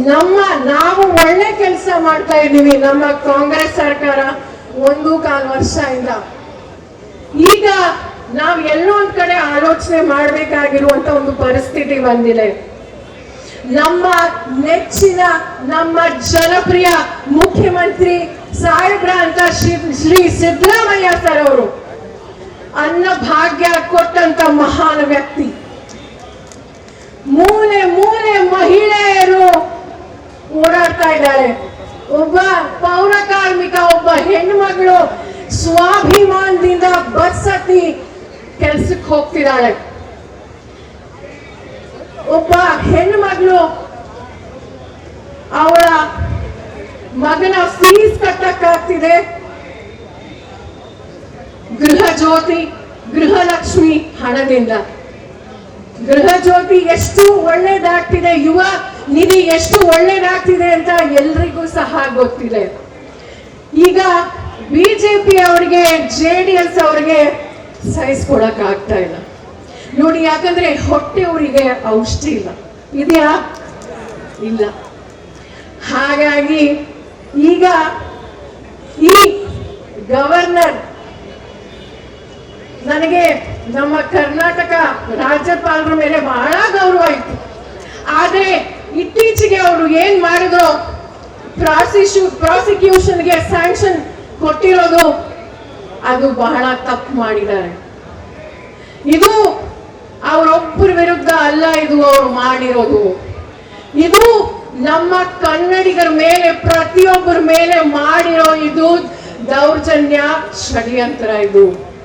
ನಾವು ಒಳ್ಳೆ ಕೆಲಸ ಮಾಡ್ತಾ ಇದ್ದೀವಿ. ನಮ್ಮ ಕಾಂಗ್ರೆಸ್ ಸರ್ಕಾರ 1.25 ವರ್ಷದಿಂದ. ಈಗ ನಾವು ಎಲ್ಲೋ ಒಂದ್ ಕಡೆ ಆಲೋಚನೆ ಮಾಡಬೇಕಾಗಿರುವಂತ ಒಂದು ಪರಿಸ್ಥಿತಿ ಬಂದಿದೆ. ನಮ್ಮ ನೆಚ್ಚಿನ, ನಮ್ಮ ಜನಪ್ರಿಯ ಮುಖ್ಯಮಂತ್ರಿ ಸಾಹೇಬ್ರ ಅಂತ ಶ್ರೀ ಸಿದ್ದರಾಮಯ್ಯ ಸರ್ ಅವರು ಅನ್ನ ಭಾಗ್ಯ ಕೊಟ್ಟಂತ ಮಹಾನ್ ವ್ಯಕ್ತಿ. ಮೂಲೆ ಮೂಲೆ ಮಹಿಳೆಯರು ಓಡಾಡ್ತಾ ಇದ್ದಾರೆ. ಒಬ್ಬ ಪೌರ ಕಾರ್ಮಿಕ, ಒಬ್ಬ ಹೆಣ್ಮಗಳು ಸ್ವಾಭಿಮಾನದಿಂದ ಬಸ್ ಹತ್ತಿ ಕೆಲ್ಸಕ್ಕೆ ಹೋಗ್ತಿದ್ದಾಳೆ. ಒಬ್ಬ ಹೆಣ್ಮಗಳು ಅವಳ ಮಗನ ಫೀಸ್ ಕಟ್ಟಕ್ಕಾಗ್ತಿದೆ. ಗೃಹ ಜ್ಯೋತಿ, ಗೃಹಲಕ್ಷ್ಮಿ ಹಣದಿಂದ. ಗೃಹ ಜ್ಯೋತಿ ಎಷ್ಟು ಒಳ್ಳೇದಾಗ್ತಿದೆ, ಯುವ ನಿಧಿ ಎಷ್ಟು ಒಳ್ಳೇದಾಗ್ತಿದೆ ಅಂತ ಎಲ್ರಿಗೂ ಸಹ ಗೊತ್ತಿದೆ. ಈಗ ಬಿಜೆಪಿ ಅವರಿಗೆ, JDS ಅವರಿಗೆ ಸಹಿಸ್ಕೊಳಕ್ ಆಗ್ತಾ ಇಲ್ಲ ನೋಡಿ. ಯಾಕಂದ್ರೆ ಹೊಟ್ಟೆಯವರಿಗೆ ಔಷಧಿ ಇಲ್ಲ, ಇದೆಯಾ? ಇಲ್ಲ. ಹಾಗಾಗಿ ಈಗ ಈ ಗವರ್ನರ್, ನನಗೆ ನಮ್ಮ ಕರ್ನಾಟಕ ರಾಜ್ಯಪಾಲರ ಮೇಲೆ ಬಹಳ ಗೌರವ ಇತ್ತು. ಆದ್ರೆ ಇತ್ತೀಚೆಗೆ ಅವರು ಏನ್ ಮಾಡಿದ್ರು, ಪ್ರಾಸಿಕ್ಯೂಷನ್ಗೆ ಸ್ಯಾಂಕ್ಷನ್ ಕೊಟ್ಟಿರೋದು ಅದು ಬಹಳ ತಪ್ಪು ಮಾಡಿದ್ದಾರೆ. ಇದು ಅವರೊಬ್ಬರ ವಿರುದ್ಧ ಅಲ್ಲ, ಇದು ಅವರು ಮಾಡಿರೋದು. ಇದು ನಮ್ಮ ಕನ್ನಡಿಗರ ಮೇಲೆ, ಪ್ರತಿಯೊಬ್ಬರ ಮೇಲೆ ಮಾಡಿರೋ ಇದು ದೌರ್ಜನ್ಯ, ಷಡ್ಯಂತ್ರ ಇದು.